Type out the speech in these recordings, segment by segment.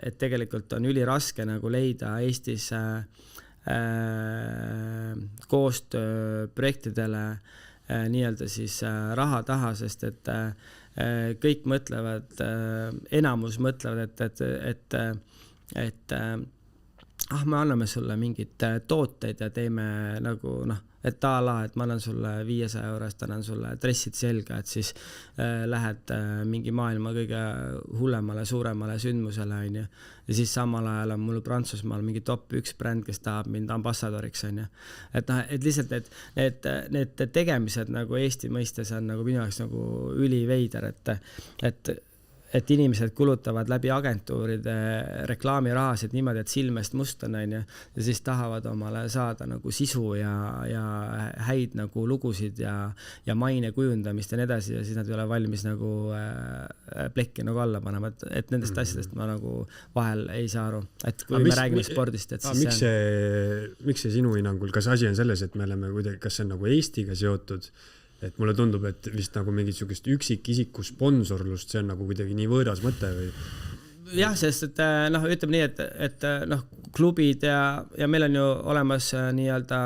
et tegelikult on üliraske nagu leida Eestis koostööprojektidele nii-öelda siis raha taha, sest et kõik mõtlevad, enamus mõtlevad, et me anname sulle mingid tooteid ja teeme nagu et et ma annan sulle 500 eurost, annan sulle dressid selga, et siis lähed mingi maailma kõige hullemale, suuremale sündmusele, on ju. Ja siis samal ajal on mul Prantsusmaal mingi top 1 bränd, kes tahab mind ambassadoriks, on ju. Et lihtsalt need tegemised nagu Eesti mõistes on nagu minu jaoks nagu üliveider, et inimesed kulutavad läbi agentuuride reklaamirahasid niimoodi, et silmest must on, ja siis tahavad omale saada nagu sisu ja häid nagu lugusid ja maine kujundamist ja nii edasi, ja siis nad ei ole valmis nagu plekki nagu alla panema, et nendest asjadest ma nagu vahel ei saa aru, et kui me räägime spordist, et siis miks see sinu hinnangul, kas asi on selles, et me oleme kuidagi, kas see on nagu Eestiga seotud? Et mulle tundub, et vist nagu mingit sugust üksikisiku sponsorlust, see on nagu kuidagi nii võõras mõte või? Jah, sest et ütleme nii, et klubid ja meil on ju olemas nii-öelda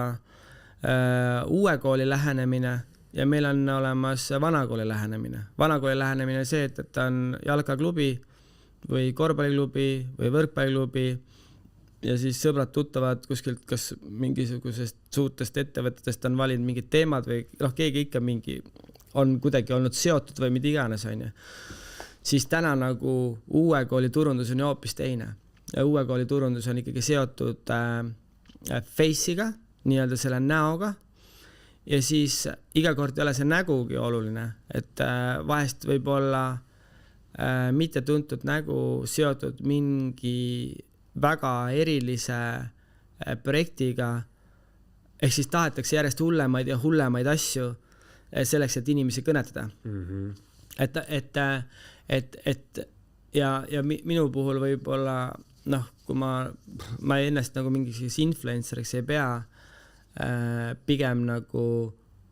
uue kooli lähenemine ja meil on olemas vanakooli lähenemine. Vanakooli lähenemine on see, et on jalkaklubi või korvpalliklubi või võrkpalliklubi ja siis sõbrad tuttavad kuskilt, kas mingisugusest suurtest ettevõtetest on valinud mingid teemad või keegi ikka on kuidagi olnud seotud või mida iganes, on ju. Siis täna nagu uue kooli turundus on ju hoopis teine. Ja uue kooli turundus on ikkagi seotud face'iga, nii-öelda selle näoga. Ja siis iga kord ei ole see nägugi oluline, et vahest võib olla mitte tuntud nägu seotud mingi väga erilise projektiga, ehk siis tahetakse järjest hullemaid ja hullemaid asju selleks, et inimesi kõnetada. Ja minu puhul võib olla, kui ma ennast nagu mingisuguseks influenceriks ei pea, pigem nagu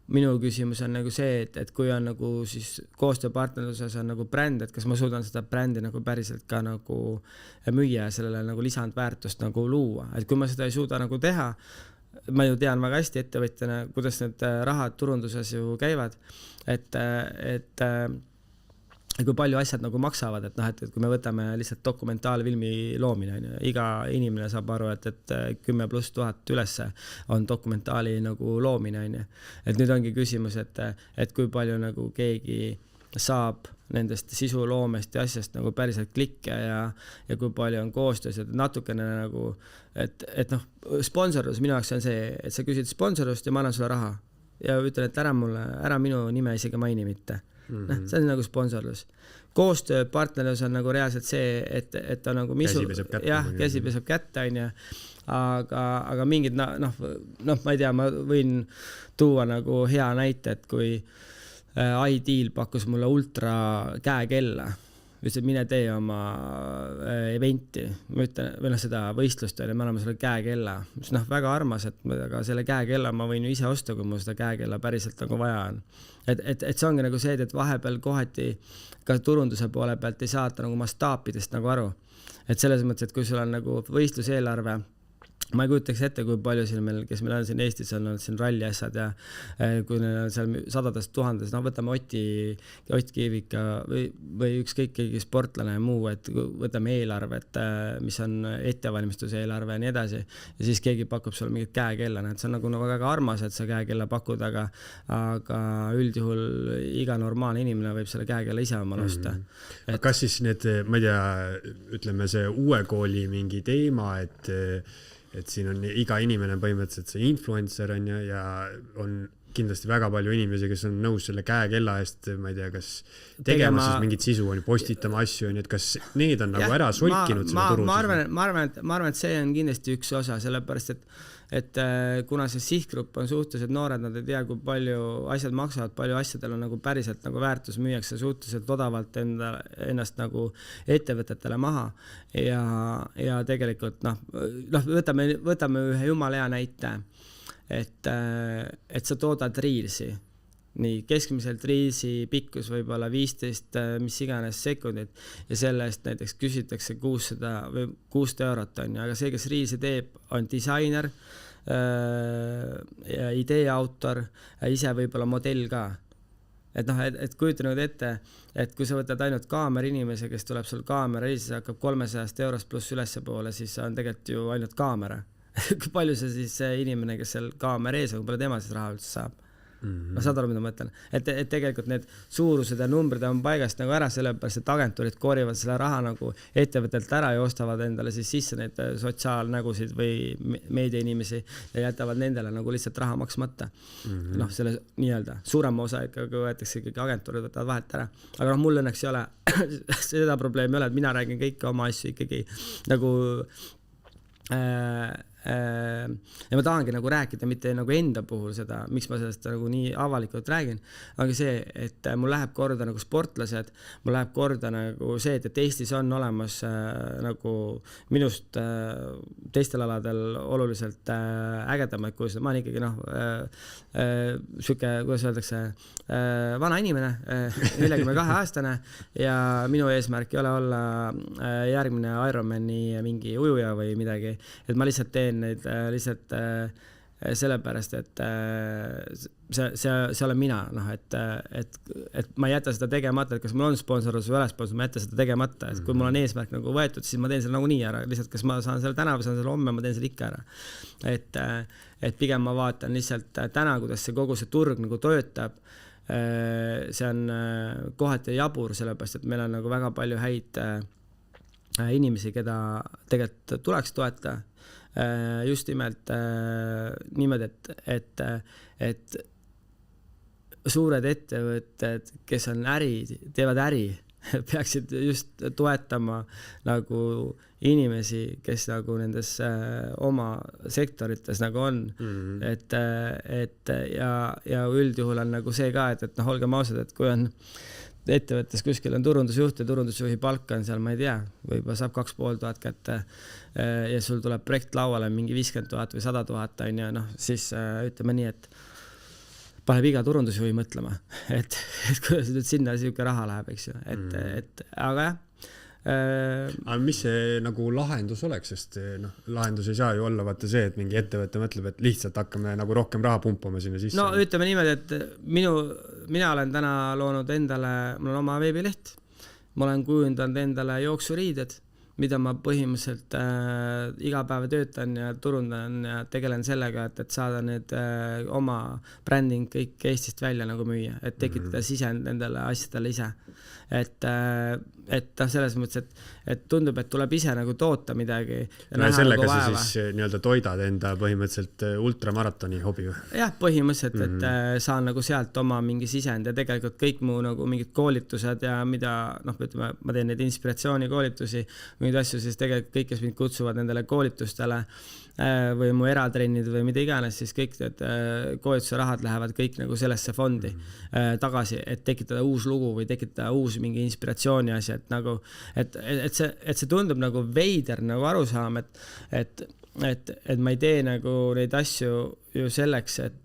minu küsimus on nagu see, et kui on nagu siis koostööpartnerluses on nagu bränd, et kas ma suudan seda brändi nagu päriselt ka nagu müüa ja sellele nagu lisandväärtust nagu luua. Et kui ma seda ei suuda nagu teha, ma ju tean väga hästi ettevõtjana, kuidas need rahad turunduses ju käivad, et kui palju asjad nagu maksavad, et kui me võtame lihtsalt dokumentaalfilmi loomine, iga inimene saab aru, et 10,000+ ülesse on dokumentaali nagu loomine, et nüüd ongi küsimus, et kui palju nagu keegi saab nendest sisuloomest ja asjast nagu päriselt klikke ja kui palju on koostöös, et natukene nagu, et sponsorlus minu jaoks on see, et sa küsid sponsorlust ja ma annan sulle raha ja ütlen, et ära minu nime isegi maini mitte. See on nagu sponsorlus. Koostööpartnerlus on nagu reaalselt see, et on nagu käsi peseb kätte, on ju. Aga mingid, ma ei tea, ma võin tuua nagu hea näite, et kui iDeal pakkus mulle ultra käekella, ütles, et mine tee oma eventi, ma ütlen, või seda võistlust, me oleme selle käekella, mis väga armas, aga selle käekella ma võin ju ise osta, kui mul seda käekella päriselt nagu vaja on. Et see ongi nagu see, et vahepeal kohati ka turunduse poole pealt ei saata nagu mastaapidest nagu aru. Et selles mõttes, et kui sul on nagu võistluseelarve, ma ei kujutaks ette, kui palju siin meil, kes meil on siin Eestis, on siin ralli asjad ja kui neil on seal sadadest tuhandes, võtame Ott Kiivika või ükskõik keegi sportlane ja muu, et võtame eelarvet, mis on ettevalmistuse eelarve ja nii edasi. Ja siis keegi pakub sulle mingit käekella, et see on nagu väga armas, et sa käekella pakud, aga üldjuhul iga normaalne inimene võib selle käekella ise omal osta. Kas siis need, ma ei tea, ütleme see uue kooli mingi teema, et siin on iga inimene põhimõtteliselt see influencer on ja on kindlasti väga palju inimesi, kes on nõus selle käekella eest, ma ei tea, kas tegema siis mingit sisu, postitama asju, et kas need on nagu ära solkinud selle turul? Ma arvan, et see on kindlasti üks osa, sellepärast, et kuna see sihtgrupp on suhteliselt noored, nad ei tea, kui palju asjad maksavad, palju asjadel on nagu päriselt nagu väärtus, müüakse suhteliselt odavalt ennast nagu ettevõtetele maha ja tegelikult võtame ühe jumala hea näite, et sa toodad riilsi nii keskmiselt riisi pikkus võib-olla 15 mis iganes sekundit ja selle eest näiteks küsitakse 600 või 600 eurot on ju, aga see, kes riisi teeb, on disainer, idee autor, ise võib-olla modell ka. Et noh, et kujuta nüüd ette, et kui sa võtad ainult kaamera inimese, kes tuleb sul kaamera ja siis hakkab 300 eurost pluss ülesse poole, siis on tegelikult ju ainult kaamera. Kui palju see siis see inimene, kes seal kaamera ees on, kui palju tema siis raha üldse saab? Ma saad aru, mida ma mõtlen. Et tegelikult need suurused ja numbrid on paigast nagu ära, sellepärast, et agentuurid koorivad selle raha nagu ettevõttelt ära ja ostavad endale siis sisse neid sotsiaalnägusid või meediainimesi ja jätavad nendele nagu lihtsalt raha maksmata. Noh, selle nii-öelda suurema osa ikkagi võetakse ikkagi agentuurid võtavad vahelt ära. Aga noh, mul õnneks ei ole seda probleemi ei ole, et mina räägin kõiki oma asju ikkagi nagu ja ma tahangi nagu rääkida mitte nagu enda puhul seda, miks ma sellest nagu nii avalikult räägin, aga see, et mul läheb korda nagu sportlased, mul läheb korda nagu see, et Eestis on olemas nagu minust teistel aladel oluliselt ägedamaid, kuidas ma olen ikkagi süke, kuidas öeldakse, vana inimene, 42-aastane ja minu eesmärk ei ole olla järgmine Ironmani mingi ujuja või midagi, et ma lihtsalt teen neid lihtsalt sellepärast, et see olen mina, noh, et ma ei jäta seda tegemata, et kas mul on sponsorus või sponsor, ma jäta seda tegemata, et kui mul on eesmärk nagu võetud, siis ma teen selle nagu nii ära, lihtsalt kas ma saan selle täna või saan selle homme, ma teen selle ikka ära. Et pigem ma vaatan lihtsalt täna, kuidas see kogu see turg nagu töötab, see on kohati jabur, sellepärast, et meil on nagu väga palju häid inimesi, keda tegelikult tuleks toeta, just nimelt niimoodi, et suured ettevõtted, kes on teevad äri, peaksid just toetama nagu inimesi, kes nagu nendes oma sektorites nagu on. Ja üldjuhul on nagu see ka, et olgem ausad, et kui on ettevõttes kuskil on turundusjuht ja turundusjuhi palk on seal, ma ei tea, võib-olla saab 2500 kätte ja sul tuleb projekt lauale mingi 50 000 või 100 000 on ja noh, siis ütleme nii, et paneb iga turundusjuhi mõtlema, et kuidas nüüd sinna siuke raha läheb, eks ju, aga jah. Aga mis see nagu lahendus oleks, sest lahendus ei saa ju olla vaata see, et mingi ettevõte mõtleb, et lihtsalt hakkame nagu rohkem raha pumpama sinna sisse. No ütleme niimoodi, et mina olen täna loonud endale, mul on oma veebileht, ma olen kujundanud endale jooksuriided, mida ma põhimõtteliselt iga päev töötan ja turundan ja tegelen sellega, et saada need oma bränding kõik Eestist välja nagu müüa, et tekitada sisend nendele asjadele ise. Et selles mõttes, et tundub, et tuleb ise nagu toota midagi. Ja sellega sa siis nii-öelda toidad enda põhimõtteliselt ultramaratoni hobi? Jah, põhimõtteliselt, et saan nagu sealt oma mingi sisend ja tegelikult kõik mu nagu mingid koolitused ja mida, ütleme, ma teen neid inspiratsioonikoolitusi, mingeid asju, siis tegelikult kõik, kes mind kutsuvad nendele koolitustele või mu eratrennid või mida iganes, siis kõik need koolituse rahad lähevad kõik nagu sellesse fondi tagasi, et tekitada uus lugu või tekitada uus mingi inspiratsiooni asi, et nagu, et see tundub nagu veider nagu arusaam, et ma ei tee nagu neid asju ju selleks, et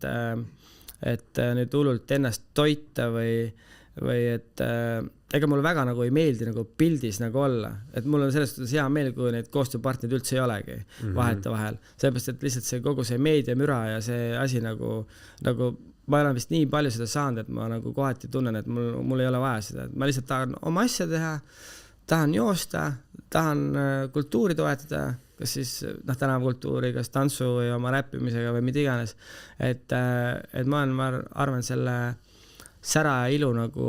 nüüd hullult ennast toita või et ega mulle väga nagu ei meeldi nagu pildis nagu olla, et mul on sellest hea meel, kui neid koostööpartneid üldse ei olegi vaheta vahel, sellepärast, et lihtsalt see kogu see meediamüra ja see asi nagu ma olen vist nii palju seda saanud, et ma nagu kohati tunnen, et mul ei ole vaja seda, et ma lihtsalt tahan oma asja teha, tahan joosta, tahan kultuuri toetada, kas siis tänavakultuuri, kas tantsu või oma räppimisega või mida iganes, et ma arvan selle sära ja ilu nagu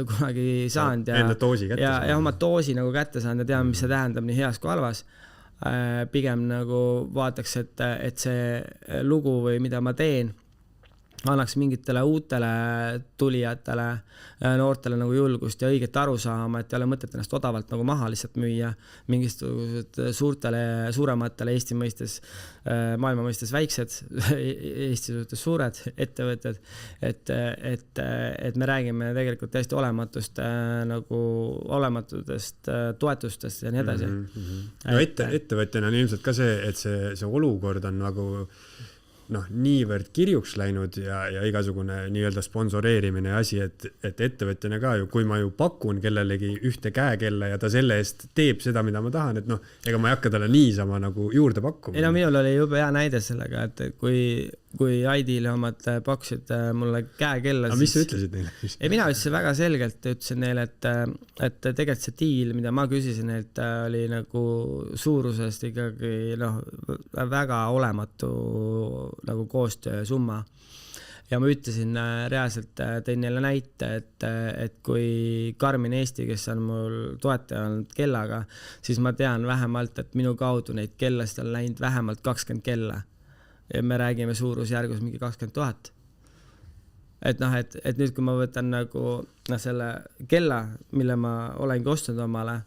kunagi saanud ja oma doosi nagu kätte saanud ja tean, mis see tähendab nii heas kui halvas. Pigem nagu vaataks, et see lugu või mida ma teen annaks mingitele uutele tulijatele, noortele nagu julgust ja õiget aru saama, et ei ole mõtet ennast odavalt nagu maha lihtsalt müüa mingisugused suurematele Eesti mõistes, maailma mõistes väiksed, Eesti suhtes suured ettevõtted, et me räägime tegelikult täiesti olematutest toetustest ja nii edasi. No ettevõtjana on ilmselt ka see, et see olukord on nagu niivõrd kirjuks läinud ja igasugune nii-öelda sponsoreerimine ja asi, et ettevõtjana ka ju, kui ma ju pakun kellelegi ühte käekella ja ta selle eest teeb seda, mida ma tahan, et ega ma ei hakka talle niisama nagu juurde pakkuma. Ei minul oli jube hea näide sellega, et kui Aidile omad pakkusid mulle käekella, aga mis sa ütlesid neile? Ei, mina ütlesin väga selgelt, ütlesin neile, et tegelikult see diil, mida ma küsisin, et oli nagu suurusest ikkagi väga olematu nagu koostöösumma. Ja ma ütlesin reaalselt, tein neile näite, et kui Karmin Eesti, kes on mul toetaja olnud kellaga, siis ma tean vähemalt, et minu kaudu neid kellast on läinud vähemalt 20 kella. Ja me räägime suurusjärgus mingi 20 000. Et nüüd, kui ma võtan nagu selle kella, mille ma olengi ostnud omale,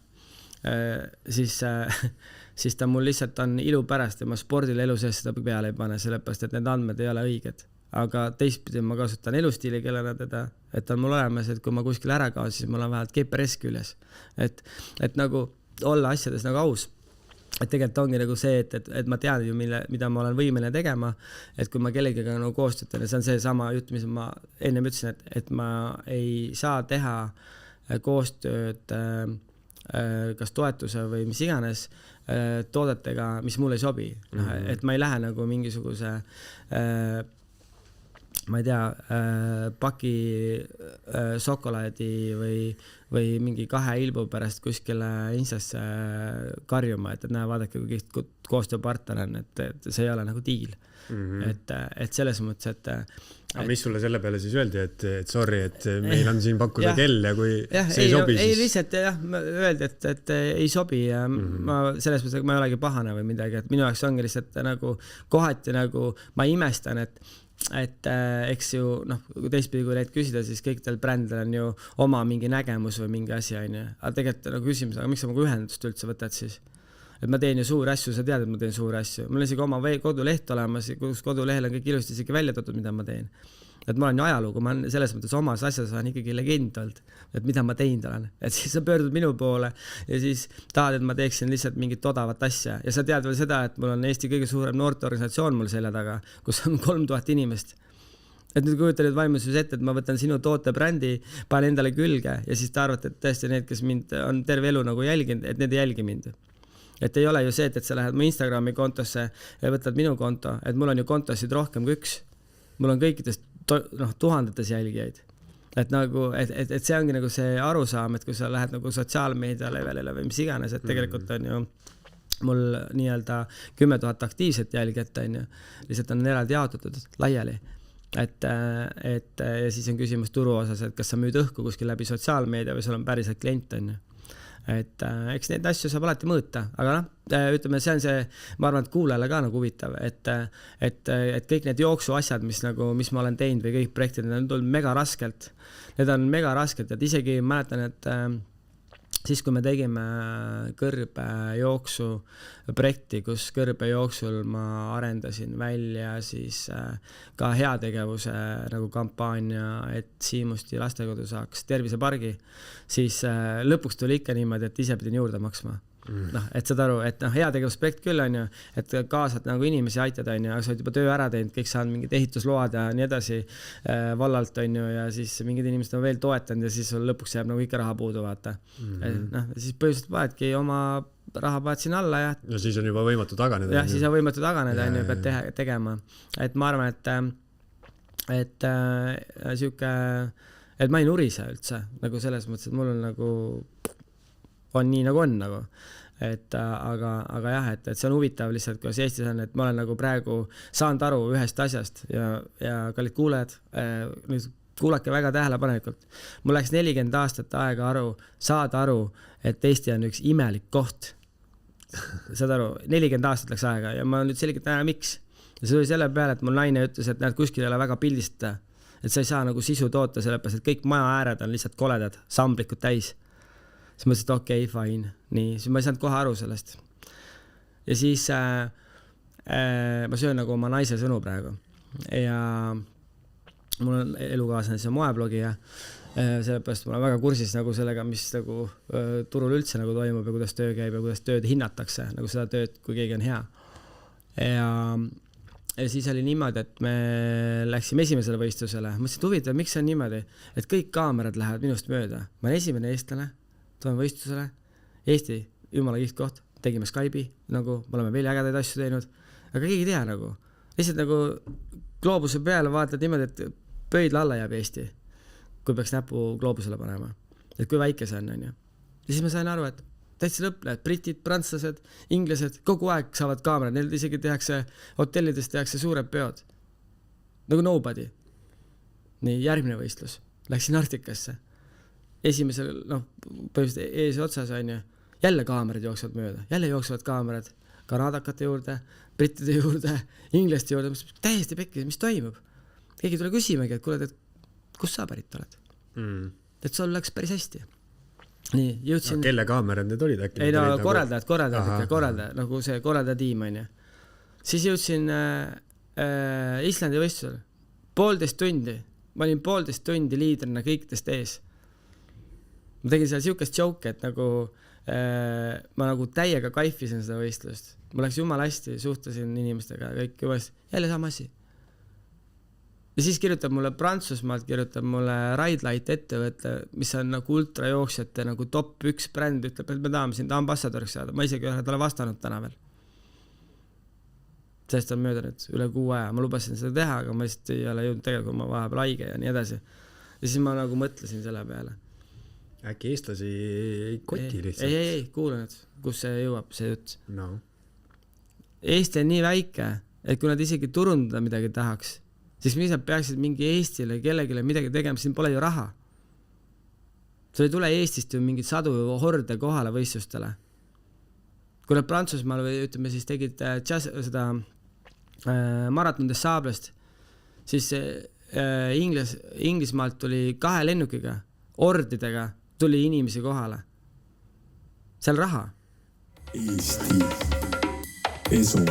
siis ta mul lihtsalt on ilu pärast ja ma spordile elu sees seda peale ei pane, sellepärast, et need andmed ei ole õiged. Aga teistpidi ma kasutan elustiili kellena teda, et on mul olemas, et kui ma kuskil ära kaon, siis mul on vähemalt GPS küljes. Et nagu olla asjades nagu aus. Et tegelikult ongi nagu see, et ma tean ju, mida ma olen võimeline tegema, et kui ma kellegiga nagu koostöötan, ja see on see sama jutt, mis ma ennem ütlesin, et ma ei saa teha koostööd kas toetuse või mis iganes toodetega, mis mulle ei sobi. Et ma ei lähe nagu mingisuguse ma ei tea, paki šokolaadi või mingi 2 ilbu pärast kuskile Instasse karjuma, et näe, vaadake, kui koostööpartner on, et see ei ole nagu diil. Et selles mõttes, aga mis sulle selle peale siis öeldi, et sorry, et meil on siin pakkuda kell ja kui see ei sobi, siis... Ei lihtsalt öeldi, et ei sobi ja ma selles mõttes, ma ei olegi pahane või midagi, et minu jaoks ongi lihtsalt nagu kohati nagu ma imestan, et eks ju, teistpidi kui neid küsida, siis kõikidel brändil on ju oma mingi nägemus või mingi asi, aga tegelikult nagu küsimus, aga miks sa nagu ühendust üldse võtad siis? Et ma teen ju suuri asju, sa tead, et ma teen suuri asju. Mul on isegi oma koduleht olemas, kus kodulehel on kõik ilusti isegi välja toodud, mida ma teen. Et ma olen ju ajalugu, ma olen selles mõttes omas asjas olen ikkagi legend olnud, et mida ma teinud olen. Et siis sa pöördud minu poole ja siis tahad, et ma teeksin lihtsalt mingit odavat asja. Ja sa tead veel seda, et mul on Eesti kõige suurem noorteorganisatsioon mul selja taga, kus on 3000 inimest. Et nüüd kujuta nüüd vaimuses ette, et ma võtan sinu tootebrändi, panen endale külge ja siis ta arvate, et tõesti need, kes mind on terve elu nagu jälginud, et need ei jälgi mind. Et ei ole ju see, et sa lähed mu Instagrami kontosse ja võtad minu konto, et mul on ju kontosid rohkem kui üks. Mul on kõikidest tuhandetes jälgijaid. Et see ongi nagu see arusaam, et kui sa lähed nagu sotsiaalmeedia levelile või mis iganes, et tegelikult on ju mul nii-öelda 10 000 aktiivset jälgijat on ju, lihtsalt on eraldi jaotatud laiali. Et ja siis on küsimus turu osas, et kas sa müüd õhku kuskil läbi sotsiaalmeedia või sul on päriselt klient on ju. Et eks neid asju saab alati mõõta, aga ütleme, see on see, ma arvan, et kuulajale ka nagu huvitav, et kõik need jooksu asjad, mis ma olen teinud või kõik projektid, need on tulnud mega raskelt. Need on mega raskelt, et isegi mäletan, et siis kui me tegime kõrbejooksu projekti, kus kõrbejooksul ma arendasin välja siis ka heategevuse nagu kampaania, et Siimusti lastekodu saaks tervisepargi, siis lõpuks tuli ikka niimoodi, et ise pidin juurde maksma. Et saad aru, et heategevusprojekt küll on ju, et kaasad nagu inimesi aitad on ju, aga sa oled juba töö ära teinud, kõik saanud mingid ehitusload ja nii edasi vallalt on ju ja siis mingid inimesed on veel toetanud ja siis lõpuks jääb nagu ikka raha puudu vaata. Siis põhjuselt vaadki oma raha paad siin alla ja... No siis on juba võimatu taganeda. Ja siis on võimatu taganeda on ju, pead tegema. Et ma arvan, et siuke, et ma ei nurise üldse nagu selles mõttes, et mul on nagu on nii nagu on nagu. Aga jah, et see on huvitav lihtsalt, kuidas Eestis on, et ma olen nagu praegu saanud aru ühest asjast ja kallid kuulajad, nüüd kuulake väga tähelepanelikult. Mul läks 40 aastat aega saada aru, et Eesti on üks imelik koht. Saad aru, 40 aastat läks aega ja ma nüüd selgelt miks. Ja see oli selle peale, et mul naine ütles, et näed kuskil ei ole väga pildistada, et sa ei saa nagu sisu toota sellepärast, et kõik maja ääred on lihtsalt koledad, samblikud täis. Siis mõtlesin, et okei, fine. Nii, siis ma ei saanud kohe aru sellest. Ja siis ma söön nagu oma naise sõnu praegu. Ja mul on elukaaslane see moeblogija. Sellepärast ma olen väga kursis nagu sellega, mis nagu turul üldse nagu toimub ja kuidas töö käib ja kuidas tööd hinnatakse, nagu seda tööd, kui keegi on hea. ja siis oli niimoodi, et me läksime esimesele võistlusele. Mõtlesin, et huvitav, miks see on niimoodi, et kõik kaamerad lähevad minust mööda. Ma olen esimene eestlane, toon võistlusele. Eesti, jumala kiht koht, tegime Skype'i, nagu me oleme veel ägedaid asju teinud, aga keegi ei tea nagu. Lihtsalt nagu gloobuse peale vaatad niimoodi, et pöidla alla jääb Eesti, kui peaks näpu gloobusele panema. Et kui väike see on. Ja siis ma sain aru, et täitsa lõpne, et britid, prantslased, inglased, kogu aeg saavad kaamerad, neil isegi tehakse, hotellides tehakse suured peod. Nagu nobody. Nii, järgmine võistlus. Läksin Arktikasse. Esimesel, põhimõtteliselt ees otsas on ju. Jälle kaamerad jooksvad mööda. Jälle jooksvad kaamerad kanadakate juurde, brittide juurde, inglaste juurde. Täiesti pekkis, mis toimub? Keegi tule küsimegi, et kuule, kus sa pärit oled? Et sul läks päris hästi. Nii, jõudsin... Kelle kaamerad need olid äkki? Ei no, korraldajad, nagu see korraldajatiim on ju. Siis jõudsin Islandi võistlusel. 1,5 tundi. Ma olin 1,5 tundi liidrina kõikidest ees. Ma tegin seal siukest joke, et nagu ma nagu täiega kaifisin seda võistlust. Ma läks jumala hästi, suhtlesin inimestega kõik jubast. Jälle sama asi. Ja siis kirjutab mulle Prantsusmaalt, kirjutab mulle Ride Light ettevõtte, mis on nagu ultrajooksjate nagu top 1 bränd, ütleb, et me tahame sind ambassadoriks saada. Ma isegi ei ole talle vastanud täna veel. Sest on möödanud üle 6 aja. Ma lubasin seda teha, aga ma lihtsalt ei ole jõudnud tegelikult, ma vahepeal haige ja nii edasi. Ja siis ma nagu mõtlesin selle peale. Äkki eestlasi ei koti lihtsalt? Ei, kuule nüüd, kus see jõuab, see jutt. No. Eesti on nii väike, et kui nad isegi turundada midagi tahaks, siis mis nad peaksid mingi Eestile kellegile midagi tegema, siin pole ju raha. Sul ei tule Eestist ju mingid sadu horde kohale võistlustele. Kui nad Prantsusmaal või ütleme siis tegid seda maratondes Saablast, siis Inglismaalt tuli 2 lennukiga, ordidega tuli inimesi kohale. Seal raha. Eesti esu.